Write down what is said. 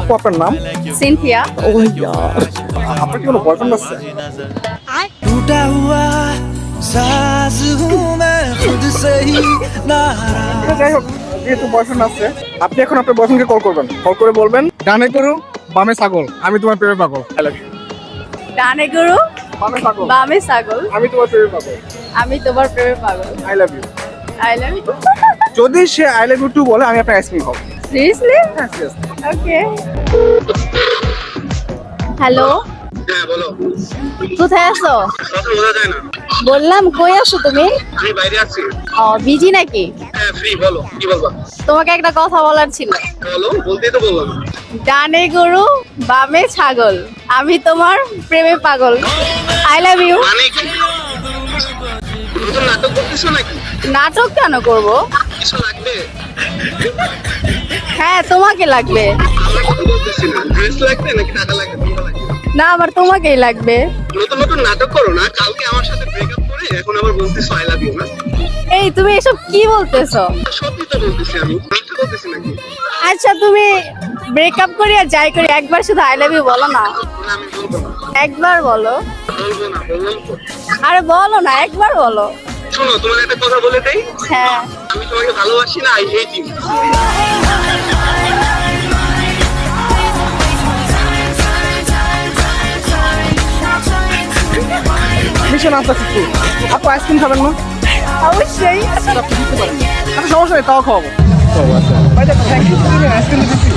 আপু আপনার নাম? সিনথিয়া। ও ইয়ার, আপনার কি কোনো বয়ফ্রেন্ড আছে? टूटा हुआ साज हूँ मैं खुद से ही नाराज। যাই হোক, যেহেতু বয়ফ্রেন্ড আছে, আপনি এখন আপনার বয়ফ্রেন্ডকে কল করবেন। কল করে বলবেন, ডানে গরু বামে ছাগল, আমি তোমার প্রেমে পাগল। I love you. ডানে গরু বামে ছাগল, বামে ছাগল, আমি তোমার প্রেমে পাগল। আমি তোমার প্রেমে পাগল। I love you. I love you. যদি সে আই লাভ ইউ টু বলে, আমি আপনার আইসক্রিম খাবো। সিরিয়াসলি? হ্যাঁ সিরিয়াস। ওকে। হ্যালো, হ্যাঁ বলো। কোথায় আছো? কথা বোঝা যায় না। বললাম কই আছো তুমি? আমি বাইরে আছি। ও বিজি নাকি? হ্যাঁ ফ্রি, বলো কি বলবা। তোমাকে একটা কথা বলার ছিল। বলো, বলতেই তো বললাম। ডানে গরু বামে ছাগল, আমি তোমার প্রেমে পাগল। I love you. মানে কি? তুমি তো নাটক করতেছো নাকি? নাটক কেন করব? কিছু লাগবে? হ্যাঁ তোমাকে লাগবে। আমরা কথা বলতেছি না। ড্রেস লাগবে নাকি টাকা লাগবে? কোনটা লাগবে? না আমার তোমাকেই লাগবে। নতুন নতুন নাটক করো না। কালকে আমার সাথে ব্রেকআপ করে এখন আবার বলতেছো আই লাভ ইউ না? এই তুমি এসব কি বলতেছো? সত্যি তো বলতেছি আমি, মিথ্যা বলতেছি নাকি? আচ্ছা তুমি ব্রেকআপ করি আর যাই করি একবার শুধু আই লাভ ইউ বলো না। না আমি বলবো না। একবার বলো। বলবো না, বললাম তো। আরে বলো না, একবার বলো। শোনো, তোমার একটা কথা বলে দেই। হ্যাঁ। আমি তোমাকে ভালোবাসি না, I hate you. Mission unsuccessful. আপু আইসক্রিম খাবেন না? অবশ্যই। আচ্ছা, আপনি দিতে পারেন। আচ্ছা সমস্যা নেই, তাও খাওয়াবো। ভাই থ্যাংক ইউ, আইসক্রিম দিচ্ছি।